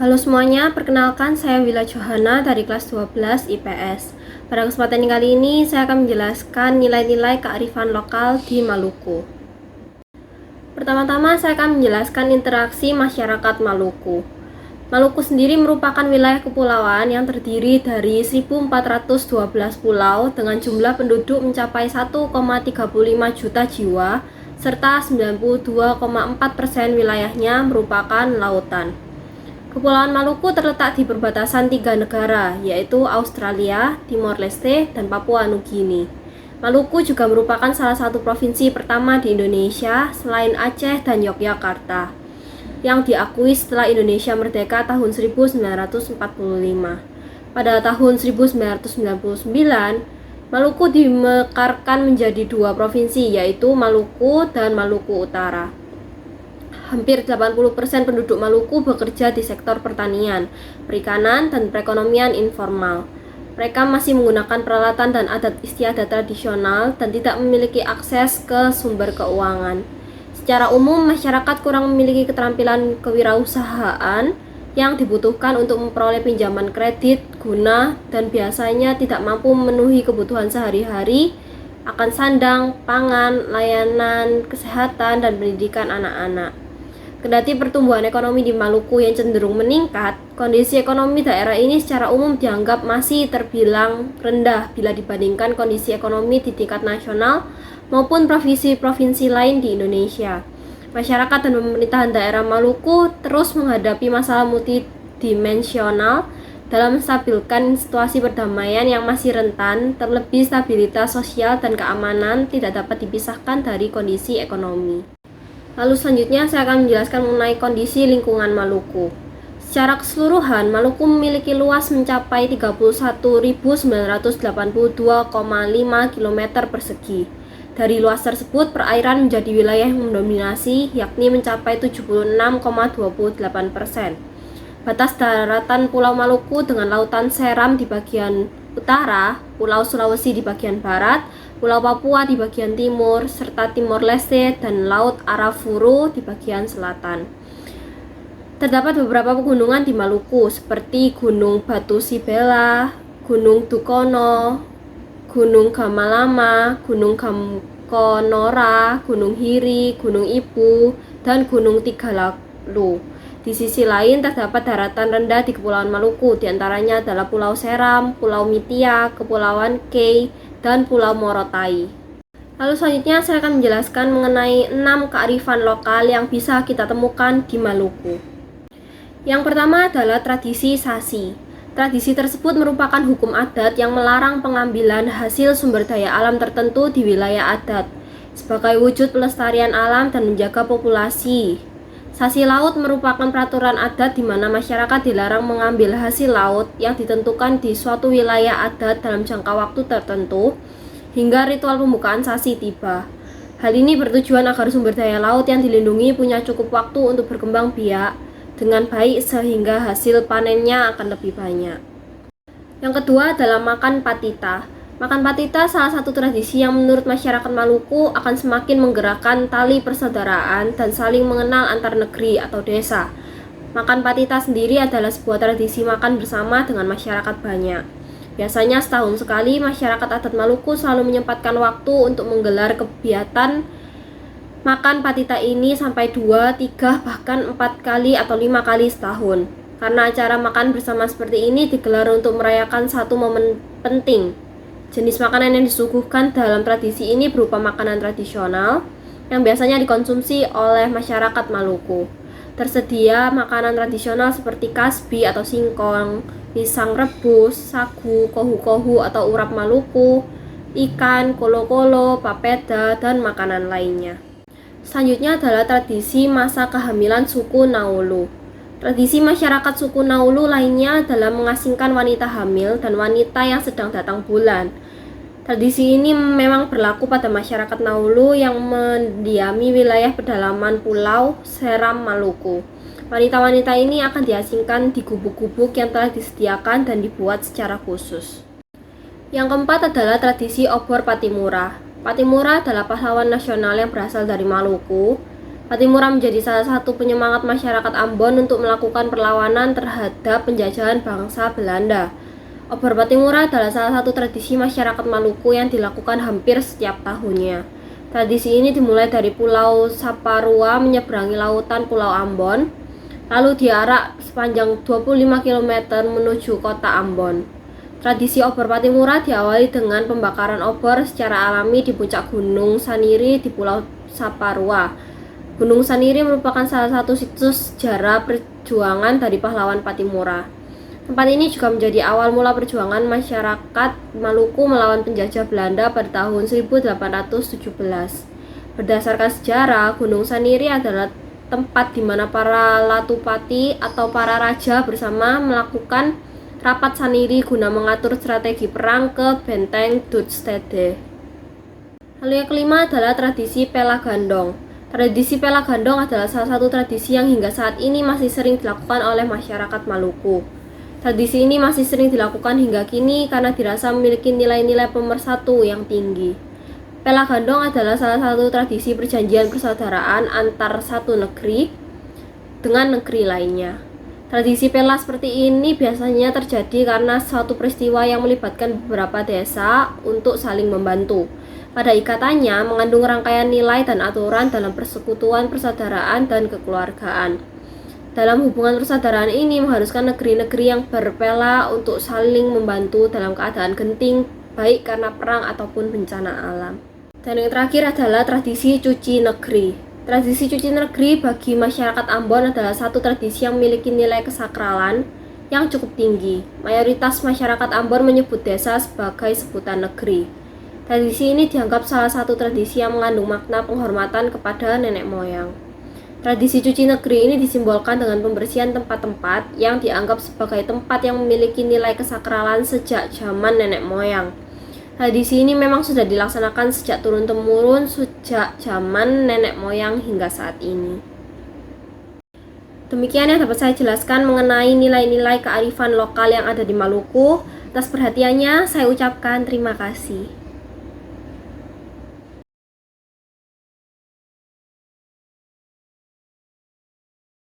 Halo semuanya, perkenalkan saya Willa Johana dari kelas 12 IPS. Pada kesempatan kali ini saya akan menjelaskan nilai-nilai kearifan lokal di Maluku. Pertama-tama saya akan menjelaskan interaksi masyarakat Maluku. Maluku sendiri merupakan wilayah kepulauan yang terdiri dari 1.412 pulau dengan jumlah penduduk mencapai 1,35 juta jiwa serta 92,4% wilayahnya merupakan lautan. Kepulauan Maluku terletak di perbatasan 3 negara, yaitu Australia, Timor Leste, dan Papua Nugini. Maluku juga merupakan salah satu provinsi pertama di Indonesia selain Aceh dan Yogyakarta, yang diakui setelah Indonesia merdeka tahun 1945. Pada tahun 1999, Maluku dimekarkan menjadi dua provinsi, yaitu Maluku dan Maluku Utara. Hampir 80% penduduk Maluku bekerja di sektor pertanian, perikanan, dan perekonomian informal. Mereka masih menggunakan peralatan dan adat istiadat tradisional dan tidak memiliki akses ke sumber keuangan. Secara umum, masyarakat kurang memiliki keterampilan kewirausahaan yang dibutuhkan untuk memperoleh pinjaman kredit guna dan biasanya tidak mampu memenuhi kebutuhan sehari-hari akan sandang, pangan, layanan kesehatan, dan pendidikan anak-anak. Kendati pertumbuhan ekonomi di Maluku yang cenderung meningkat, kondisi ekonomi daerah ini secara umum dianggap masih terbilang rendah bila dibandingkan kondisi ekonomi di tingkat nasional maupun provinsi-provinsi lain di Indonesia. Masyarakat dan pemerintahan daerah Maluku terus menghadapi masalah multidimensional dalam menstabilkan situasi perdamaian yang masih rentan, terlebih stabilitas sosial dan keamanan tidak dapat dipisahkan dari kondisi ekonomi. Lalu selanjutnya saya akan menjelaskan mengenai kondisi lingkungan Maluku. Secara keseluruhan, Maluku memiliki luas mencapai 31.982,5 km persegi. Dari luas tersebut, perairan menjadi wilayah yang mendominasi, yakni mencapai 76,28%. Batas daratan Pulau Maluku dengan Lautan Seram di bagian utara, Pulau Sulawesi di bagian barat, Pulau Papua di bagian timur, serta Timor Leste dan Laut Arafuru di bagian selatan. Terdapat beberapa pegunungan di Maluku seperti Gunung Batu Sibela, Gunung Dukono, Gunung Gamalama, Gunung Gamkonora, Gunung Hiri, Gunung Ibu, dan Gunung Tigalalu. Di sisi lain terdapat daratan rendah di Kepulauan Maluku, diantaranya adalah Pulau Seram, Pulau Mitia, Kepulauan Kei, dan Pulau Morotai. Lalu selanjutnya saya akan menjelaskan mengenai 6 kearifan lokal yang bisa kita temukan di Maluku. Yang pertama adalah tradisi sasi. Tradisi tersebut merupakan hukum adat yang melarang pengambilan hasil sumber daya alam tertentu di wilayah adat sebagai wujud pelestarian alam dan menjaga populasi. Sasi laut merupakan peraturan adat di mana masyarakat dilarang mengambil hasil laut yang ditentukan di suatu wilayah adat dalam jangka waktu tertentu hingga ritual pembukaan sasi tiba. Hal ini bertujuan agar sumber daya laut yang dilindungi punya cukup waktu untuk berkembang biak dengan baik sehingga hasil panennya akan lebih banyak. Yang kedua adalah makan patita. Makan patita salah satu tradisi yang menurut masyarakat Maluku akan semakin menggerakkan tali persaudaraan dan saling mengenal antar negeri atau desa. Makan patita sendiri adalah sebuah tradisi makan bersama dengan masyarakat banyak. Biasanya setahun sekali masyarakat adat Maluku selalu menyempatkan waktu untuk menggelar kegiatan makan patita ini sampai 2, 3, bahkan 4 kali atau 5 kali setahun. Karena acara makan bersama seperti ini digelar untuk merayakan satu momen penting. Jenis makanan yang disuguhkan dalam tradisi ini berupa makanan tradisional yang biasanya dikonsumsi oleh masyarakat Maluku. Tersedia makanan tradisional seperti kasbi atau singkong, pisang rebus, sagu, kohu-kohu atau urap Maluku, ikan, kolo-kolo, papeda, dan makanan lainnya. Selanjutnya adalah tradisi masa kehamilan suku Naulu. Tradisi masyarakat suku Naulu lainnya adalah mengasingkan wanita hamil dan wanita yang sedang datang bulan. Tradisi ini memang berlaku pada masyarakat Naulu yang mendiami wilayah pedalaman Pulau Seram Maluku. Wanita-wanita ini akan diasingkan di gubuk-gubuk yang telah disediakan dan dibuat secara khusus. Yang keempat adalah tradisi obor Patimura. Patimura adalah pahlawan nasional yang berasal dari Maluku. Patimura menjadi salah satu penyemangat masyarakat Ambon untuk melakukan perlawanan terhadap penjajahan bangsa Belanda. Obor Patimura adalah salah satu tradisi masyarakat Maluku yang dilakukan hampir setiap tahunnya. Tradisi ini dimulai dari Pulau Saparua menyeberangi lautan Pulau Ambon, lalu diarak sepanjang 25 km menuju kota Ambon. Tradisi obor Patimura diawali dengan pembakaran obor secara alami di puncak Gunung Saniri di Pulau Saparua. Gunung Saniri merupakan salah satu situs sejarah perjuangan dari pahlawan Patimura. Tempat ini juga menjadi awal mula perjuangan masyarakat Maluku melawan penjajah Belanda pada tahun 1817. Berdasarkan sejarah, Gunung Saniri adalah tempat di mana para latupati atau para raja bersama melakukan rapat Saniri guna mengatur strategi perang ke benteng Dutstede. Lalu yang kelima adalah tradisi Pela Gandong. Tradisi Pela Gandong adalah salah satu tradisi yang hingga saat ini masih sering dilakukan oleh masyarakat Maluku. Tradisi ini masih sering dilakukan hingga kini karena dirasa memiliki nilai-nilai pemersatu yang tinggi. Pela Gandong adalah salah satu tradisi perjanjian persaudaraan antar satu negeri dengan negeri lainnya. Tradisi pela seperti ini biasanya terjadi karena suatu peristiwa yang melibatkan beberapa desa untuk saling membantu. Pada ikatannya mengandung rangkaian nilai dan aturan dalam persekutuan, persaudaraan, dan kekeluargaan. Dalam hubungan persaudaraan ini mengharuskan negeri-negeri yang berpela untuk saling membantu dalam keadaan genting, baik karena perang ataupun bencana alam. Dan yang terakhir adalah tradisi cuci negeri. Tradisi cuci negeri bagi masyarakat Ambon adalah satu tradisi yang memiliki nilai kesakralan yang cukup tinggi. Mayoritas masyarakat Ambon menyebut desa sebagai sebutan negeri. Tradisi ini dianggap salah satu tradisi yang mengandung makna penghormatan kepada nenek moyang. Tradisi cuci negeri ini disimbolkan dengan pembersihan tempat-tempat yang dianggap sebagai tempat yang memiliki nilai kesakralan sejak zaman nenek moyang. Tradisi ini memang sudah dilaksanakan sejak turun-temurun sejak zaman nenek moyang hingga saat ini. Demikian yang dapat saya jelaskan mengenai nilai-nilai kearifan lokal yang ada di Maluku. Atas perhatiannya, saya ucapkan terima kasih.